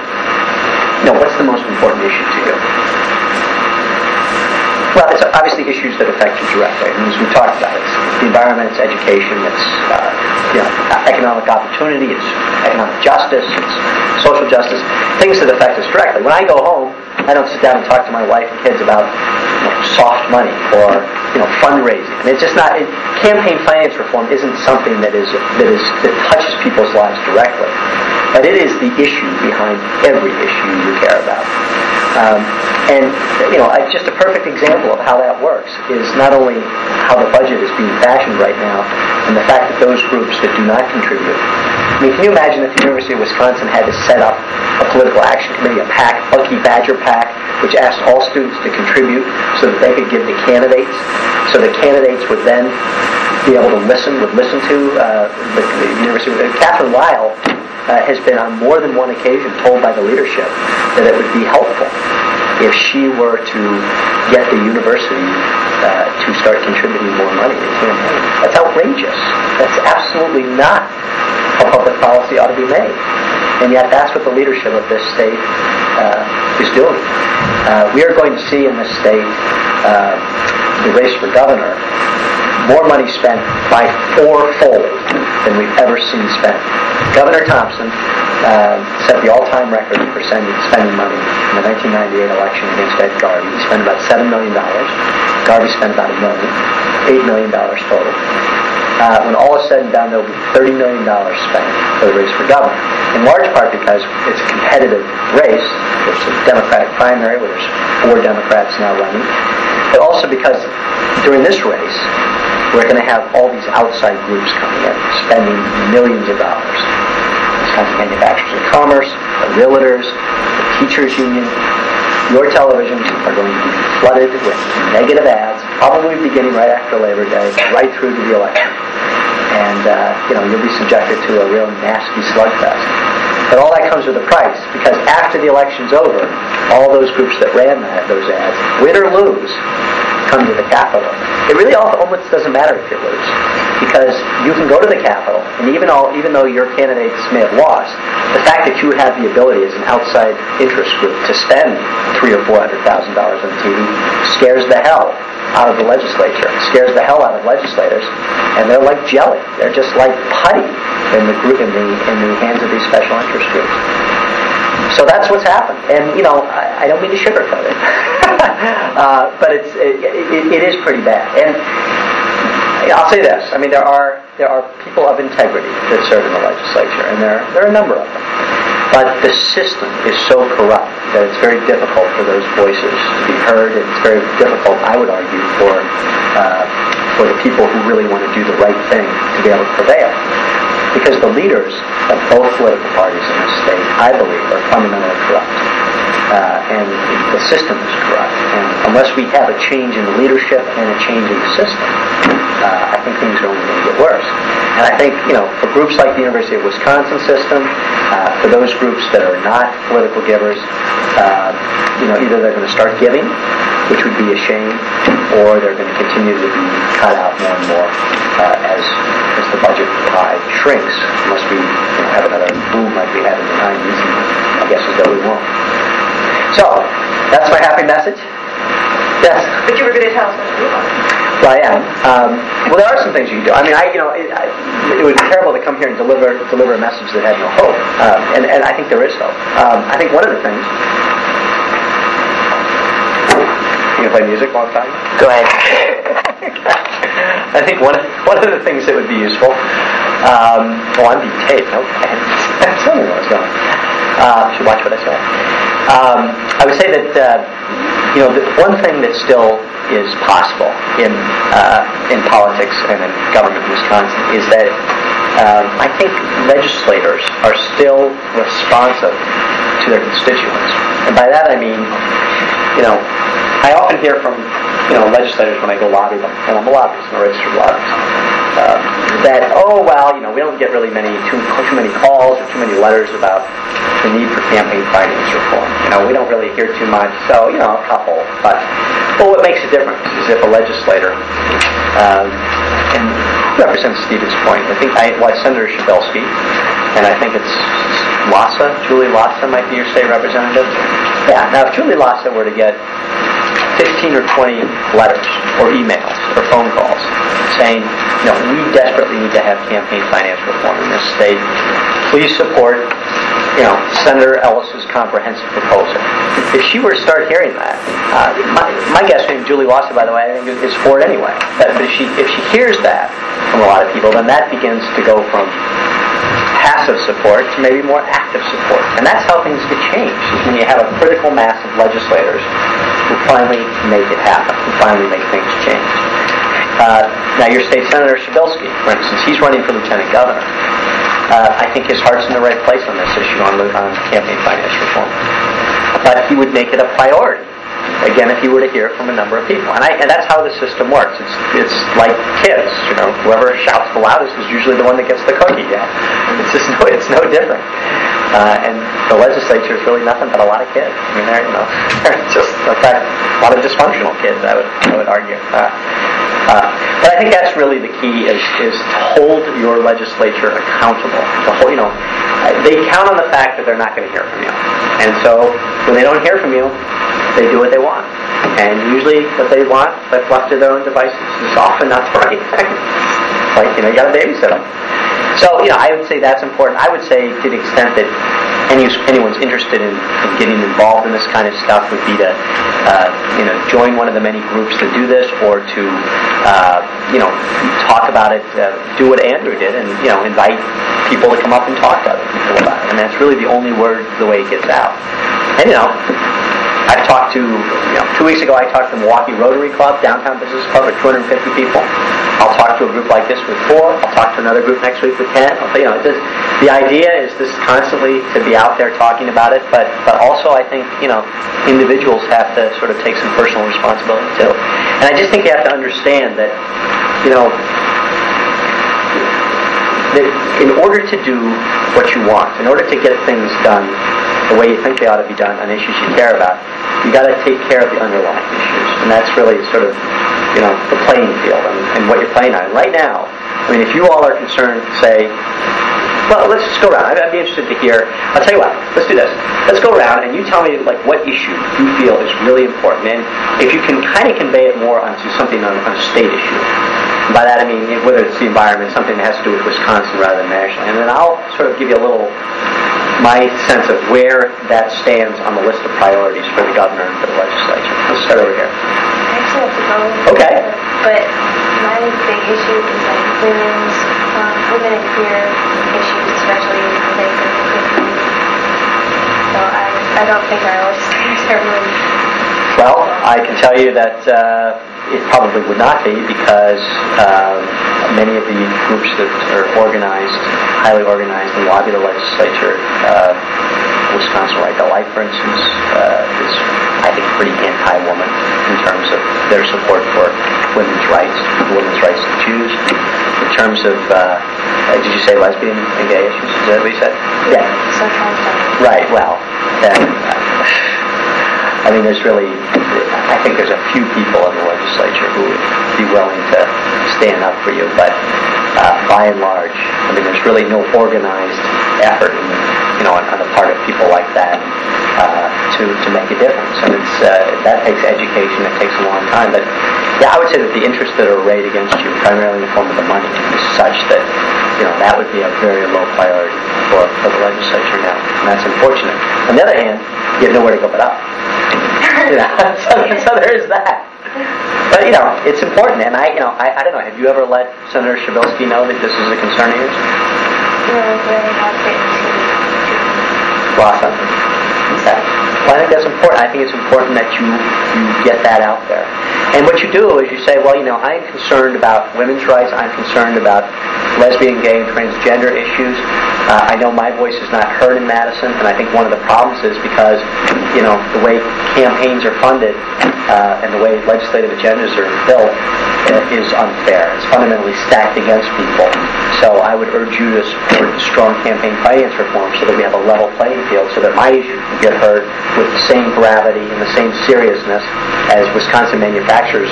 what's the most important issue to you? Well, it's obviously issues that affect you directly. And as we talked about, it's the environment, it's education, it's economic opportunity, it's economic justice, it's social justice, things that affect us directly. When I go home, I don't sit down and talk to my wife and kids about soft money or fundraising. And it's just not. Campaign finance reform isn't something that touches people's lives directly, but it is the issue behind every issue you care about. Just a perfect example of how that works is not only how the budget is being fashioned right now, and the fact that those groups that do not contribute. I mean, can you imagine if the University of Wisconsin had to set up a political action committee, a PAC, Bucky Badger PAC, which asked all students to contribute so that they could give to candidates, so the candidates would then be able to listen to the University. Catherine Weil has been on more than one occasion told by the leadership that it would be helpful if she were to get the university to start contributing more money to campaign. That's outrageous. That's absolutely not how public policy ought to be made. And yet that's what the leadership of this state is doing. We are going to see in this state the race for governor, more money spent by fourfold than we've ever seen spent. Governor Thompson set the all-time record for spending money in the 1998 election against Ed Garvey. He spent about $7 million. Garvey spent about $1 million, $8 million total. When all is said and done, there will be $30 million spent for the race for governor, in large part because it's a competitive race. It's a Democratic primary where there's 4 Democrats now running, but also because during this race, we're going to have all these outside groups coming in, spending millions of dollars. Wisconsin Manufacturers and Commerce, the realtors, the teachers union. Your televisions are going to be flooded with negative ads, probably beginning right after Labor Day, right through to the election. And you'll be subjected to a real nasty slugfest. But all that comes with a price, because after the election's over, all those groups that ran those ads, win or lose, come to the Capitol. It really almost doesn't matter if you lose, because you can go to the Capitol, and even though your candidates may have lost, the fact that you have the ability as an outside interest group to spend $300,000 or $400,000 on TV scares the hell out of the legislature, scares the hell out of legislators, and they're like jelly. They're just like putty in the hands of these special interest groups. So that's what's happened, and I don't mean to sugarcoat it, but it is pretty bad. And I'll say this: I mean, there are people of integrity that serve in the legislature, and there are a number of them. But the system is so corrupt that it's very difficult for those voices to be heard, and it's very difficult, I would argue, for the people who really want to do the right thing to be able to prevail. Because the leaders of both political parties in this state, I believe, are fundamentally corrupt. And the system is corrupt. And unless we have a change in the leadership and a change in the system, I think things are only going to get worse. And I think, for groups like the University of Wisconsin system, for those groups that are not political givers, either they're going to start giving, which would be a shame, or they're going to continue to be cut out more and more as the budget pie shrinks, unless we have another boom like we had in the 90s, and my guess is that we won't. So, that's my happy message. Yes? But you were going to tell us what to do about it. Well, I am. Well, there are some things you can do. I mean, it would be terrible to come here and deliver a message that had no hope. And I think there is hope. I think one of the things... You going to play music while I'm talking? Go ahead. I think one of the things that would be useful... I'm being taped. Okay. That's something where I was going. I should watch what I say. I would say that, the one thing that still is possible in politics and in government in Wisconsin is that I think legislators are still responsive to their constituents. And by that I mean, I often hear from legislators when I go lobby them, and I'm a lobbyist, I'm a registered lobbyist, that we don't get really too many calls or too many letters about the need for campaign finance reform. We don't really hear too much, so a couple. But what makes a difference is if a legislator, and represents Stevens Point. I think Senator Schabelsky, and I think it's Julie Lassa might be your state representative. Yeah. Now, if Julie Lassa were to get 15 or 20 letters or emails or phone calls saying, we desperately need to have campaign finance reform in this state. Please support, Senator Ellis's comprehensive proposal. If she were to start hearing that, my guess, Julie Lassa, by the way, I think is for it anyway. But if she hears that from a lot of people, then that begins to go from passive support to maybe more active support. And that's how things get changed, is when you have a critical mass of legislators who finally make it happen, who finally make things change. Now, your state Senator Schabelsky, for instance, he's running for lieutenant governor. I think his heart's in the right place on this issue, on campaign finance reform. But he would make it a priority, again, if he were to hear from a number of people. And that's how the system works. It's like kids, whoever shouts the loudest is usually the one that gets the cookie. Yeah, it's no different. And the legislature is really nothing but a lot of kids. I mean, they're just, in fact, a lot of dysfunctional kids, I would argue. But I think that's really the key, is to hold your legislature accountable. They count on the fact that they're not going to hear from you. And so when they don't hear from you, they do what they want. And usually what they want, if left to their own devices, is often not the right thing. Like, you got to babysit them. So, I would say that's important. I would say, to the extent that anyone's interested in getting involved in this kind of stuff, would be to, join one of the many groups that do this, or to, talk about it, do what Andrew did, and, invite people to come up and talk to other people about it. And that's really the only the way it gets out. And, I've talked to, 2 weeks ago I talked to the Milwaukee Rotary Club, Downtown Business Club, with 250 people. I'll talk to a group like this with 4. I'll talk to another group next week with 10. The idea is this constantly to be out there talking about it, but also I think, individuals have to sort of take some personal responsibility too. And I just think you have to understand that, that in order to do what you want, in order to get things done the way you think they ought to be done on issues you care about, you got to take care of the underlying issues. And that's really sort of, the playing field and what you're playing on. And right now, if you all are concerned, say, well, let's just go around. I'd be interested to hear. I'll tell you what. Let's do this. Let's go around and you tell me what issue you feel is really important, and if you can kind of convey it more onto something on a state issue. By that I mean whether it's the environment, something that has to do with Wisconsin rather than nationally, and then I'll sort of give you my sense of where that stands on the list of priorities for the governor and for the legislature. Let's start over here. Actually, have to go. Okay. But my big issue is women and queer issues, especially related to the queer community. So I don't think our legislators are really. Well, I can tell you that it probably would not be, because many of the groups that are highly organized, and lobby the legislature, Wisconsin Right to Life, for instance, is, I think, pretty anti-woman in terms of their support for women's rights to choose. In terms of, did you say lesbian and gay issues? Is that what you said? Yeah. So transgender. Right. Well, I think there's a few people in the legislature who would be willing to stand up for you, but by and large, there's really no organized effort, on the part of people like that to make a difference, and that takes education. It takes a long time, but yeah, I would say that the interests that are arrayed against you, primarily in the form of the money, is such that that would be a very low priority for the legislature now, and that's unfortunate. On the other hand, you have nowhere to go but up. So there is that. But it's important, and I don't know. Have you ever let Senator Schabelsky know that this is a concern of yours? No, but I have written to. Awesome. Okay. Well, I think that's important. I think it's important that you get that out there. And what you do is you say, well, I'm concerned about women's rights. I'm concerned about lesbian, gay, and transgender issues. I know my voice is not heard in Madison, and I think one of the problems is because, the way campaigns are funded and the way legislative agendas are built is unfair. It's fundamentally stacked against people. So I would urge you to support strong campaign finance reform so that we have a level playing field, so that my issue can get heard with the same gravity and the same seriousness as Wisconsin manufacturers'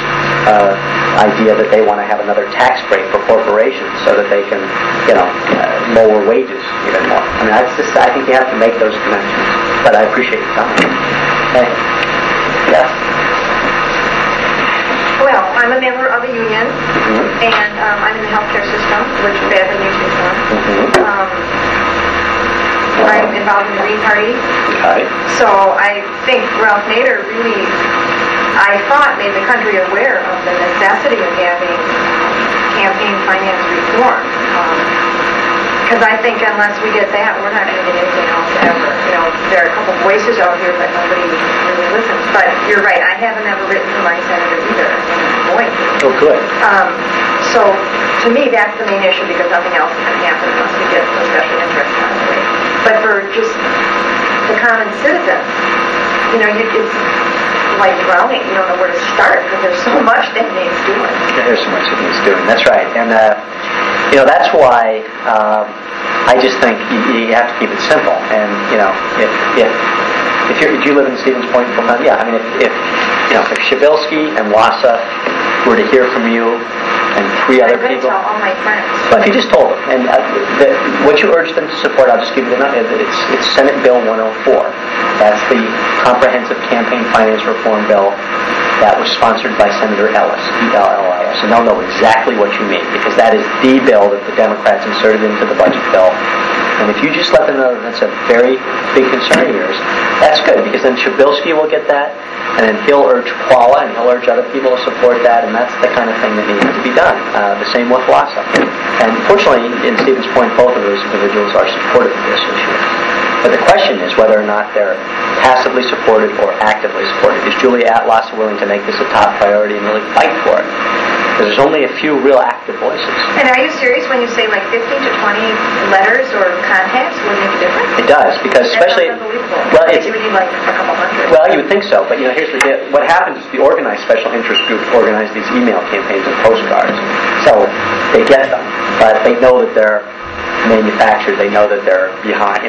idea that they want to have another tax break for corporations so that they can, lower wages even more. I think you have to make those connections. But I appreciate your time. Okay. Yes. Well, I'm a member of a union, and I'm in the healthcare system, which badly needs reform. I'm involved in the Green Party. Okay. So I think Ralph Nader really, I thought, made the country aware of the necessity of having campaign finance reform. Because I think unless we get that, we're not going to get anything else ever. There are a couple voices out here, but nobody really listens. But you're right, I haven't ever written to my senator either. I'm going to. Oh, good. So to me, that's the main issue, because nothing else is going to happen unless we get a special interest on the way. But for just the common citizen, it's like drowning. You don't know where to start because there's so much that needs doing. There's so much that needs doing. That's right. And that's why I just think you have to keep it simple. And if do you live in Stevens Point, Vermont? Yeah. If Shabilsky and Wassa were to hear from you and three other people. Tell all my friends. Well, if you just told them, and what you urge them to support, I'll just give you the number. It's Senate Bill 104. That's the Comprehensive Campaign Finance Reform Bill that was sponsored by Senator Ellis, E-L-L-I-S. And they'll know exactly what you mean, because that is the bill that the Democrats inserted into the budget bill. And if you just let them know that that's a very big concern of yours, that's good, because then Shabilsky will get that, and then he'll urge Paula, and he'll urge other people to support that, and that's the kind of thing that needs to be done. The same with Wassa. And fortunately, in Stevens Point, both of those individuals are supportive of this issue. But the question is whether or not they're passively supported or actively supported. Is Julia Atlas willing to make this a top priority and really fight for it? Because there's only a few real active voices. And are you serious when you say like 15 to 20 letters or contacts would make a difference? It does, because especially... That's unbelievable. Well, you would need like a couple hundred. Well, you would think so, but here's the deal. What happens is the organized special interest groups organize these email campaigns and postcards. So they get them, but they know that they're manufactured. They know that they're behind.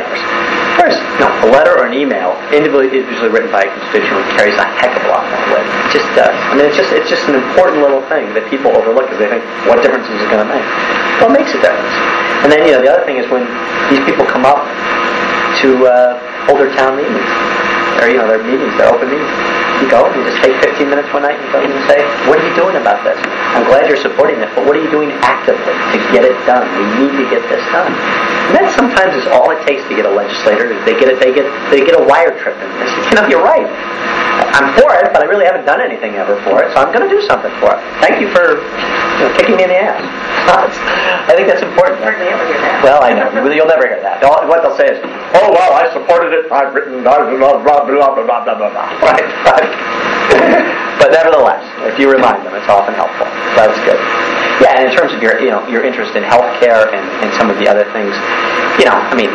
Whereas, a letter or an email, individually written by a constituent, carries a heck of a lot more weight. It just does. It's just an important little thing that people overlook because they think, what difference is it going to make? Well, it makes a difference. And then, the other thing is when these people come up to hold their town meetings, or their meetings, their open meetings. You go and you just take 15 minutes one night and go and say, what are you doing about this? I'm glad you're supporting this, but what are you doing actively to get it done? We need to get this done. And that sometimes is all it takes to get a legislator. They get a wire trip in this. You're right. I'm for it, but I really haven't done anything ever for it, so I'm going to do something for it. Thank you for kicking me in the ass. I think that's important. Hardly ever hear that. Well, I know. You'll never hear that. What they'll say is, oh, well, I supported it. I've written blah, blah, blah, blah, blah, blah, blah, blah. Right. But nevertheless, if you remind them, it's often helpful. That's good. Yeah, and in terms of your interest in healthcare and some of the other things,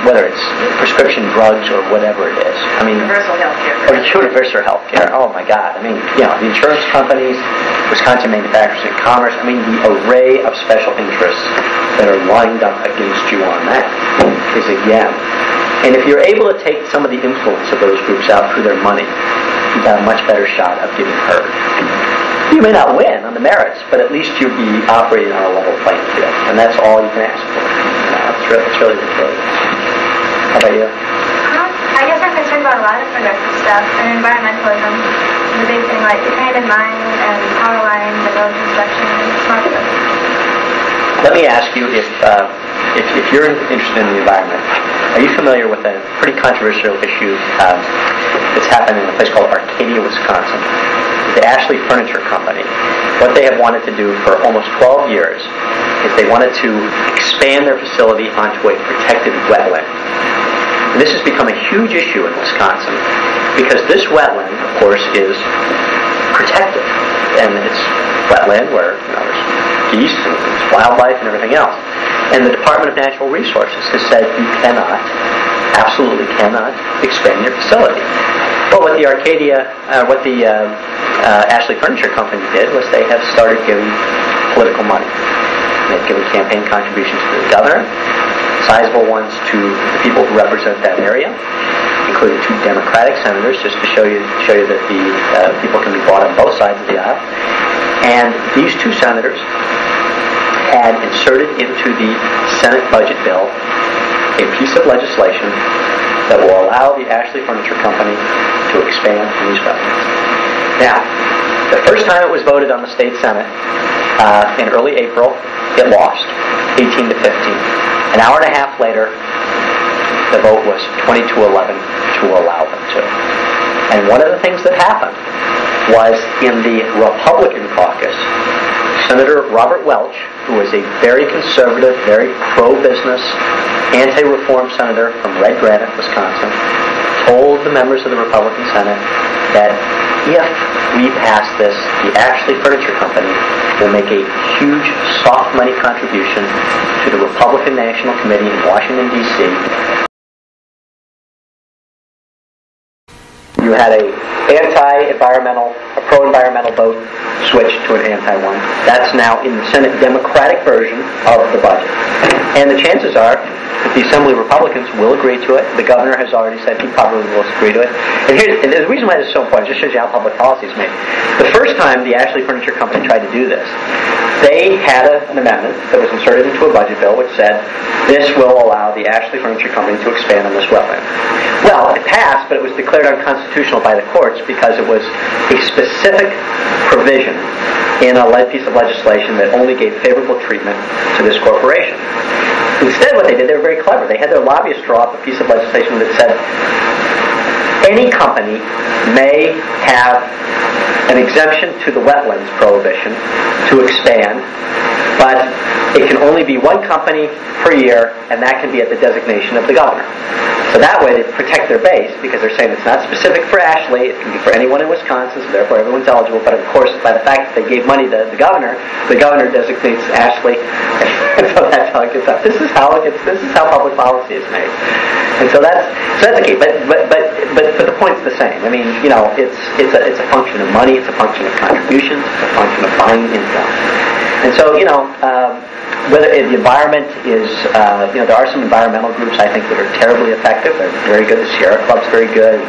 whether it's prescription drugs or whatever it is. Universal health care. Or universal health care. Oh, my God. The insurance companies, Wisconsin Manufacturers and Commerce, the array of special interests that are lined up against you on that is again. And if you're able to take some of the influence of those groups out through their money, you've got a much better shot of getting heard. You may not win on the merits, but at least you'll be operating on a level playing field. And that's all you can ask for. It's really the case. How about you? I guess I'm concerned about a lot of progressive stuff, and environmentalism is a big thing, like the kind of mine and power lines and road construction and smart stuff. Let me ask you if you're interested in the environment, are you familiar with a pretty controversial issue that's happened in a place called Arcadia, Wisconsin? The Ashley Furniture Company. What they have wanted to do for almost 12 years is they wanted to expand their facility onto a protected wetland. And this has become a huge issue in Wisconsin because this wetland, of course, is protected. and it's wetland where there's geese and there's wildlife and everything else. And the Department of Natural Resources has said you cannot, absolutely cannot, expand your facility. Well, what the Ashley Furniture Company did was they have started giving political money. They've given campaign contributions to the governor, sizable ones to the people who represent that area, including 2 Democratic senators, just to show you that the people can be bought on both sides of the aisle. And these 2 senators had inserted into the Senate budget bill a piece of legislation that will allow the Ashley Furniture Company to expand in these wetlands. Now, the first time it was voted on the state Senate in early April, it lost 18 to 15. An hour and a half later, the vote was 20-11 to allow them to. And one of the things that happened was in the Republican caucus, Senator Robert Welch, who is a very conservative, very pro-business, anti-reform senator from Red Granite, Wisconsin, told the members of the Republican Senate that if we pass this, the Ashley Furniture Company will make a huge soft money contribution to the Republican National Committee in Washington, D.C. You had a pro-environmental vote switched to an anti-one. That's now in the Senate Democratic version of the budget. And the chances are that the Assembly Republicans will agree to it. The governor has already said he probably will agree to it. And the reason why this is so important, just shows you how public policy is made. The first time the Ashley Furniture Company tried to do this, they had an amendment that was inserted into a budget bill which said this will allow the Ashley Furniture Company to expand on this wetland. Well, it passed, but it was declared unconstitutional by the courts because it was a specific provision in a piece of legislation that only gave favorable treatment to this corporation. Instead, what they did, they were very clever. They had their lobbyists draw up a piece of legislation that said any company may have an exemption to the wetlands prohibition to expand, but it can only be 1 company per year, and that can be at the designation of the governor. So that way they protect their base, because they're saying it's not specific for Ashley, it can be for anyone in Wisconsin, so therefore everyone's eligible. But of course, by the fact that they gave money to the governor designates Ashley, and so that's how it gets up. This is how public policy is made. And so that's the key. But the point's the same. I mean, it's a function of money, it's a function of contributions, it's a function of buying influence. And so, whether the environment is, there are some environmental groups I think that are terribly effective. They're very good. The Sierra Club's very good.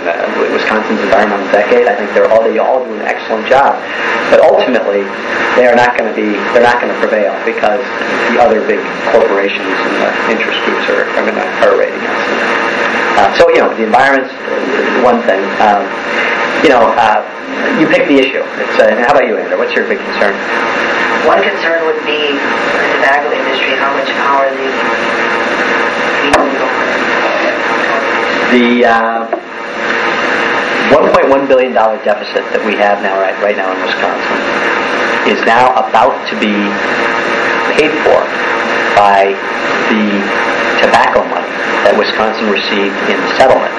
Wisconsin's Environmental Decade. I think they all do an excellent job. But ultimately, they're not going to prevail because the other big corporations and the interest groups are rating us. So the environment's one thing. You pick the issue. How about you, Andrew? What's your big concern? One concern would be the tobacco industry, how much power they wield over. The $1.1 billion deficit that we have now, right now in Wisconsin, is now about to be paid for by the tobacco money that Wisconsin received in the settlement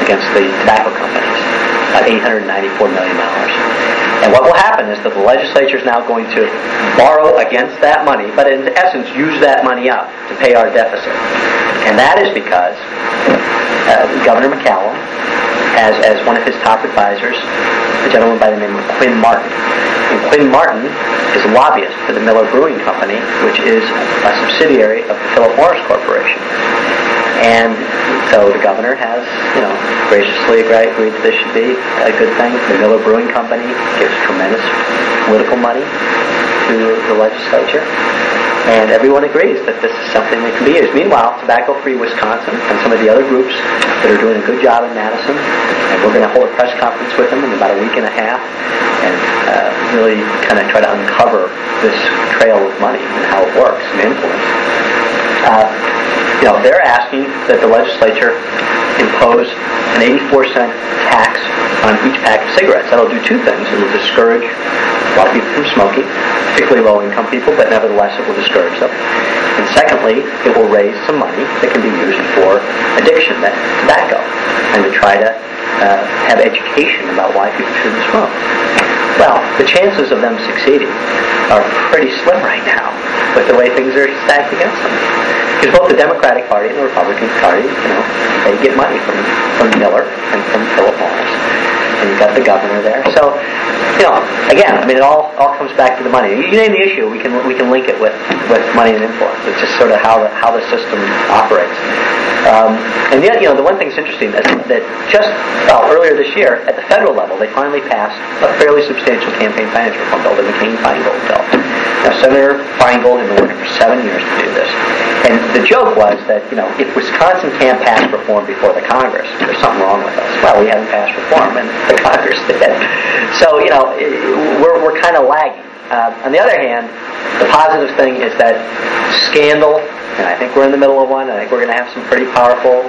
against the tobacco companies, about $894 million. And what will happen is that the legislature is now going to borrow against that money, but in essence use that money up to pay our deficit. And that is because Governor McCallum has as one of his top advisors a gentleman by the name of Quinn Martin. And Quinn Martin is a lobbyist for the Miller Brewing Company, which is a subsidiary of the Philip Morris Corporation. And so the governor has, graciously agreed that this should be a good thing. The Miller Brewing Company gives tremendous political money to the legislature. And everyone agrees that this is something that can be used. Meanwhile, Tobacco-Free Wisconsin and some of the other groups that are doing a good job in Madison, and we're going to hold a press conference with them in about a week and a half and really kind of try to uncover this trail of money and how it works and influence. They're asking that the legislature impose an 84-cent tax on each pack of cigarettes. That'll do 2 things. It will discourage a lot of people from smoking, particularly low-income people, but nevertheless it will discourage them. And secondly, it will raise some money that can be used for addiction, that tobacco, and to try to have education about why people shouldn't smoke. Well, the chances of them succeeding are pretty slim right now with the way things are stacked against them. Because both the Democratic Party and the Republican Party, they get money from Miller and from Philip Morris. And you've got the governor there. So, again, it all comes back to the money. You name the issue, we can link it with money and influence. It's just sort of how the system operates. And yet, the one thing that's interesting is that just earlier this year, at the federal level, they finally passed a fairly substantial campaign finance reform bill, the McCain-Feingold bill. Now, Senator Feingold had been working for 7 years to do this. And the joke was that, if Wisconsin can't pass reform before the Congress, there's something wrong with us. Well, we haven't passed reform, and the Congress did. So, we're kind of lagging. On the other hand, the positive thing is that scandal, and I think we're in the middle of one, I think we're going to have some pretty powerful,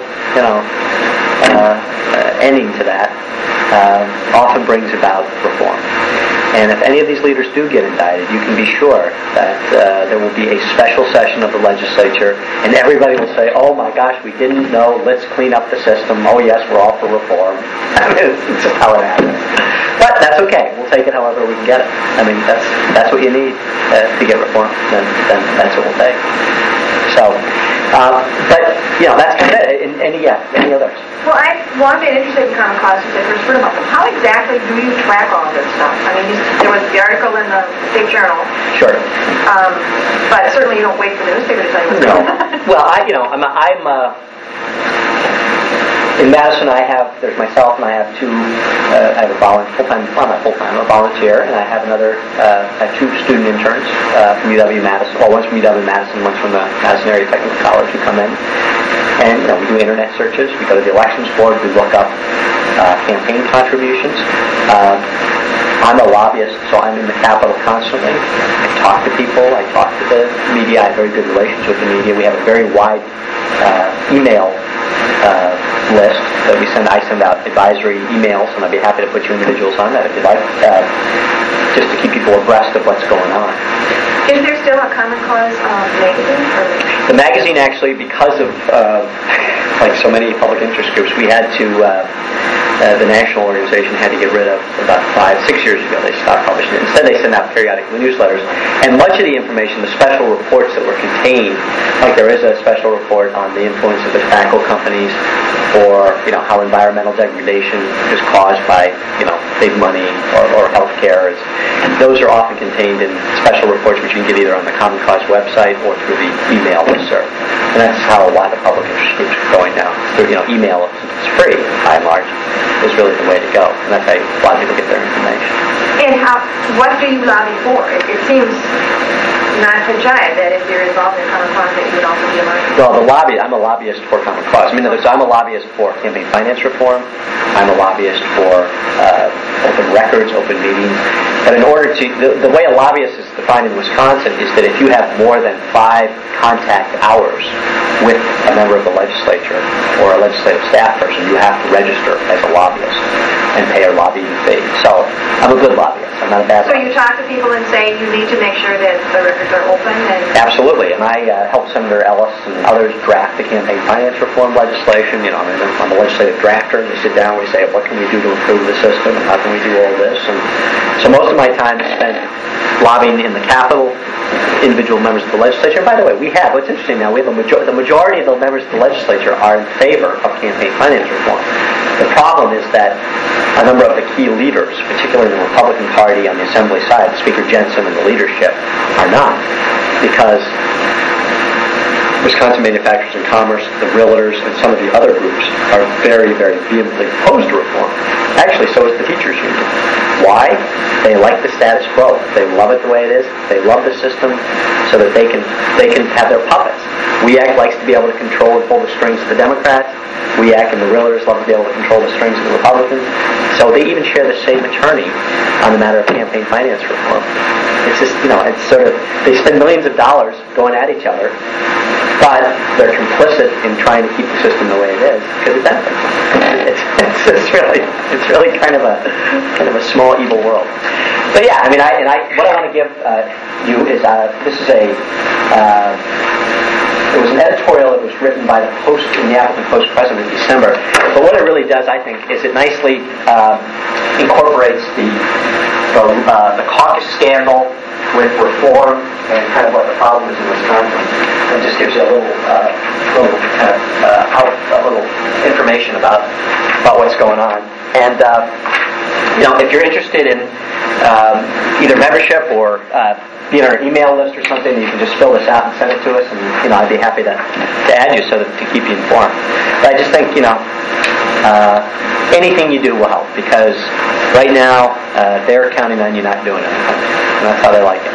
ending to that, often brings about reform. And if any of these leaders do get indicted, you can be sure that there will be a special session of the legislature, and everybody will say, oh my gosh, we didn't know, let's clean up the system, oh yes, we're all for reform. It's just how it happens. But that's okay, we'll take it however we can get it. That's what you need to get reform, then that's what we'll take. So, but, that's kind of it. Any others? Well, I've been interested in Common Cause since I first heard about them. How exactly do you track all this stuff? There was the article in the State Journal. Sure. But certainly you don't wait for the newspaper to tell you what's going on. Well, in Madison, there's myself, and I have two, I have a full-time, I'm a volunteer, and I have I have 2 student interns from UW-Madison, one's from UW-Madison, one's from the Madison Area Technical College, who come in, and, we do internet searches, we go to the elections board, we look up campaign contributions. I'm a lobbyist, so I'm in the Capitol constantly. I talk to people, I talk to the media, I have very good relations with the media. We have a very wide email list that I send out advisory emails, and I'd be happy to put you individuals on that if you'd like, just to keep people abreast of what's going on. Is there still a Common Cause magazine? The magazine, actually, because of like so many public interest groups, we had to the national organization had to get rid of about 5-6 years ago. They stopped publishing it. Instead, they send out periodically newsletters, and much of the information, the special reports that were contained, like there is a special report on the influence of the tobacco companies, or how environmental degradation is caused by big money or healthcare. Those are often contained in special reports which you can get either on the Common Cause website or through the email listserv. And that's how a lot of public interest groups are going now. Through email, it's free by and large, is really the way to go. And that's how a lot of people get their information. And what do you lobby for? It seems not to jive that if you're involved in Common Cause that you would also be a lobbyist. Well, I'm a lobbyist for Common Cause. I'm a lobbyist for campaign finance reform. I'm a lobbyist for open records, open meetings. But in order to, the way a lobbyist is defined in Wisconsin is that if you have more than 5 contact hours with a member of the legislature or a legislative staff person, you have to register as a lobbyist and pay a lobbying fee. So I'm a good lobbyist. I'm not a bad lobbyist. So you talk to people and say you need to make sure that the records are open? Absolutely. And I helped Senator Ellis and others draft the campaign finance reform legislation. I'm a legislative drafter, and we sit down and we say, what can we do to improve the system, and how can we do all this? And so most of my time is spent lobbying in the Capitol, individual members of the legislature. And by the way, what's interesting now, we have the majority of the members of the legislature are in favor of campaign finance reform. The problem is that a number of the key leaders, particularly the Republican Party on the Assembly side, Speaker Jensen and the leadership, are not. Because Wisconsin Manufacturers and Commerce, the Realtors, and some of the other groups are very, very vehemently opposed to reform. Actually, so is the teachers union. Why? They like the status quo. They love it the way it is. They love the system so that they can have their puppets. WEAC likes to be able to control and pull the strings of the Democrats. WEAC and the Realtors love to be able to control the strings of the Republicans. So they even share the same attorney on the matter of campaign finance reform. It's just, it's sort of, they spend millions of dollars going at each other, but they're complicit in trying to keep the system the way it is because it benefits them. It's really kind of a small evil world. But yeah, what I want to give you is this is it was an editorial that was written by the Appleton Post-President in December. But what it really does, I think, is it nicely incorporates the the caucus scandal with reform and kind of what the problem is in Wisconsin, and just gives you a little information about what's going on. And if you're interested in either membership or be on our email list or something, you can just fill this out and send it to us, and I'd be happy to add you so that to keep you informed. But I just think anything you do will help, because right now they're counting on you not doing anything, and that's how they like it.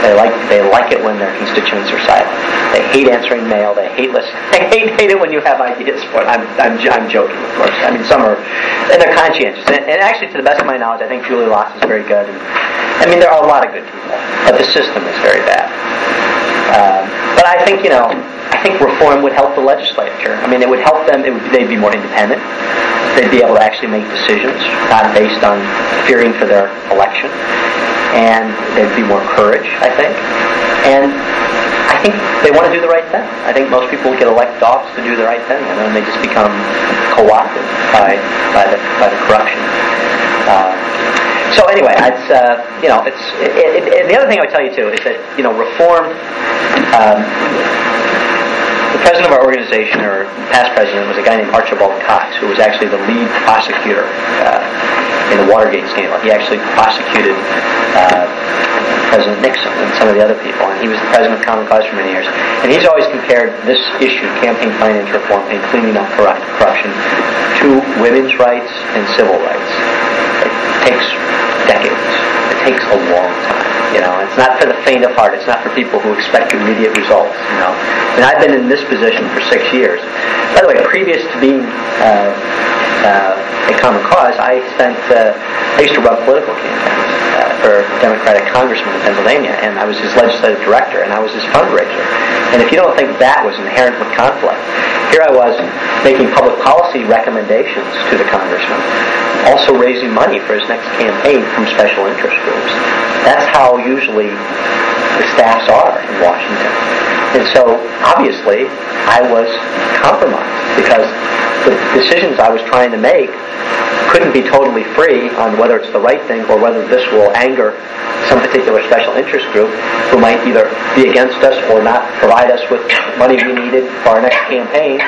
They like it when their constituents are silent. They hate answering mail. They hate listening. They hate it when you have ideas for it. I'm joking, of course. I mean, some are, and they're conscientious. And actually, to the best of my knowledge, I think Julie Loss is very good. And, I mean, there are a lot of good people, but the system is very bad. But I think reform would help the legislature. I mean, it would help them. They'd be more independent. They'd be able to actually make decisions, not based on fearing for their election. And there'd be more courage, I think. And I think they want to do the right thing. I think most people get elected office to do the right thing, and then they just become co-opted by the corruption. So anyway, it's the other thing I would tell you too is that reform. The president of our organization, or past president, was a guy named Archibald Cox, who was actually the lead prosecutor in the Watergate scandal. He actually prosecuted President Nixon and some of the other people, and he was the president of Common Cause for many years. And he's always compared this issue, campaign finance reform and cleaning up corruption, to women's rights and civil rights. It takes decades. It takes a long time. It's not for the faint of heart. It's not for people who expect immediate results. And I've been in this position for 6 years. By the way, previous to being a Common Cause, I used to run political campaigns for a Democratic congressman in Pennsylvania, and I was his legislative director, and I was his fundraiser. And if you don't think that was inherent with conflict, here I was making public policy recommendations to the congressman, also raising money for his next campaign from special interest groups. That's how usually the staffs are in Washington. And so, obviously, I was compromised, because the decisions I was trying to make couldn't be totally free on whether it's the right thing or whether this will anger some particular special interest group who might either be against us or not provide us with money we needed for our next campaign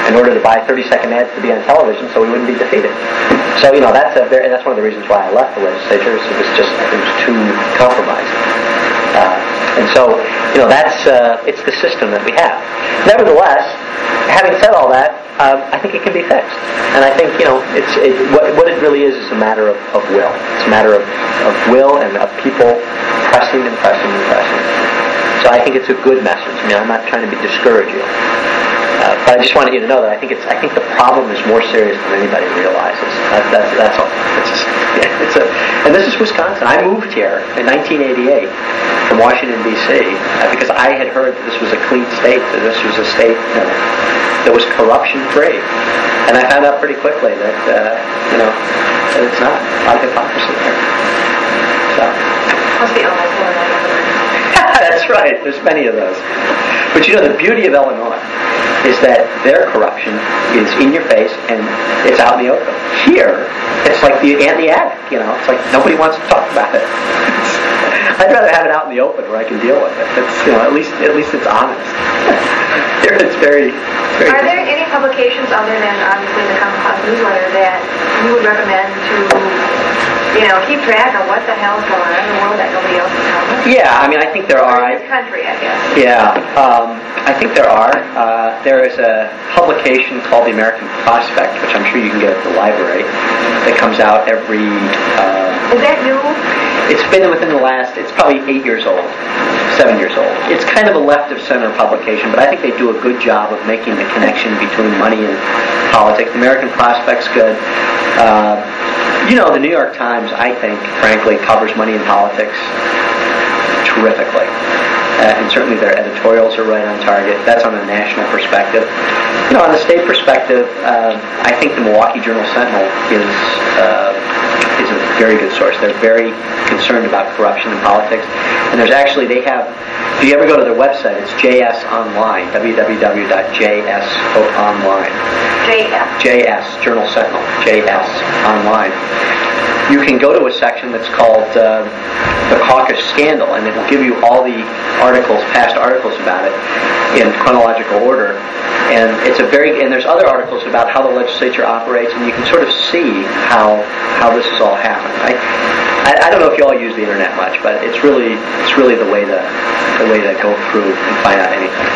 in order to buy 30-second ads to be on television so we wouldn't be defeated. So, that's one of the reasons why I left the legislature. It was too compromising. And so, it's the system that we have. Nevertheless, having said all that, I think it can be fixed. And I think, what it really is a matter of will. It's a matter of will and of people pressing and pressing and pressing. So I think it's a good message. I'm not trying to discourage you. But I just wanted you to know that I think the problem is more serious than anybody realizes. That's all. And this is Wisconsin. I moved here in 1988 from Washington, D.C. Because I had heard that this was a clean state, that this was a state that was corruption-free. And I found out pretty quickly that, that it's not. A lot of hypocrisy there. So. Must be almost more than That's right. There's many of those. But the beauty of Illinois is that their corruption is in your face and it's out in the open. Here, it's like the ant in the attic. It's like nobody wants to talk about it. I'd rather have it out in the open where I can deal with it. It's, at least it's honest. Here, it's very. Are there any publications other than obviously the Common Cause newsletter that you would recommend to, keep track of what the hell's going on in the world that nobody else is telling us? Yeah, I think there are. Or in this country, I guess. Yeah, I think there are. There is a publication called The American Prospect, which I'm sure you can get at the library, that comes out every... Is that new? It's been within it's probably 8 years old, 7 years old. It's kind of a left-of-center publication, but I think they do a good job of making the connection between money and politics. The American Prospect's good. The New York Times, I think, frankly, covers money and politics terrifically. And certainly their editorials are right on target. That's on a national perspective. On the state perspective, I think the Milwaukee Journal-Sentinel is a very good source. They're very concerned about corruption in politics. And there's actually, if you ever go to their website, it's JS Online, www.jsonline. JS. JS, Journal-Sentinel, JS Online. you can go to a section that's called the Caucus Scandal, and it will give you all the articles, past articles about it, in chronological order. And there's other articles about how the legislature operates, and you can sort of see how this has all happened. I don't know if you all use the internet much, but it's really the way to go through and find out anything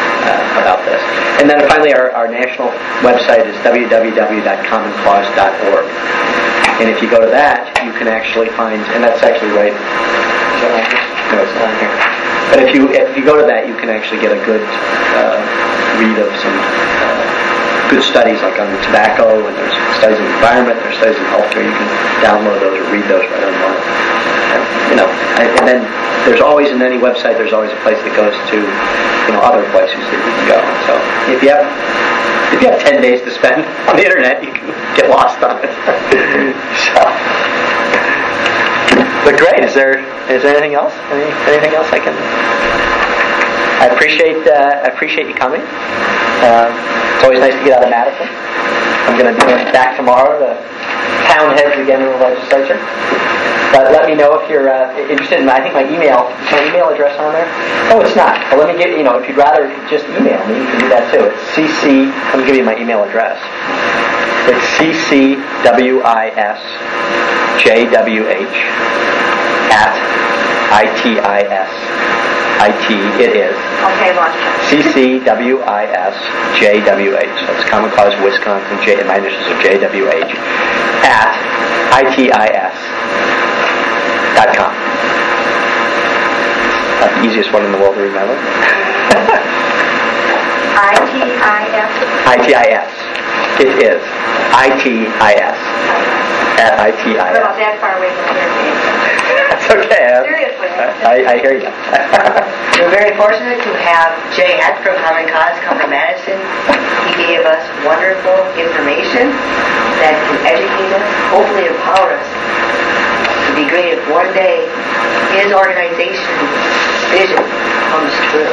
about this. And then finally, our national website is www.commoncause.org. And if you go to that, you can actually find, and that's actually right. Is that on here? No, it's not on here. But if you go to that, you can actually get a good read of some good studies, like on tobacco, and there's studies in the environment, there's studies in healthcare. You can download those or read those right online. And then there's always, in any website, there's always a place that goes to, other places that you can go. So if you have 10 days to spend on the internet, you can get lost on it. But great. Is there anything else? Anything else I can? I appreciate you coming. It's always nice to get out of Madison. I'm going to be back tomorrow to town heads again in the legislature. But let me know if you're interested in. I think my email address on there. Oh, it's not. But let me give if you'd rather just email me, you can do that too. It's CC. Let me give you my email address. It's ccwisjwh@itisitIt. Okay, lost you. ccwisjwh. That's Common Cause Wisconsin. My initials are JWH @itis.com. That's the easiest one in the world to remember. ITIS? ITIS. It is. ITIS. @ITIS. We're not that far away from here. That's okay. Seriously. I hear you. We're very fortunate to have Jay Heck from Common Cause come to Madison. He gave us wonderful information that can educate us, hopefully empower us. It would be great if one day his organization's vision comes true.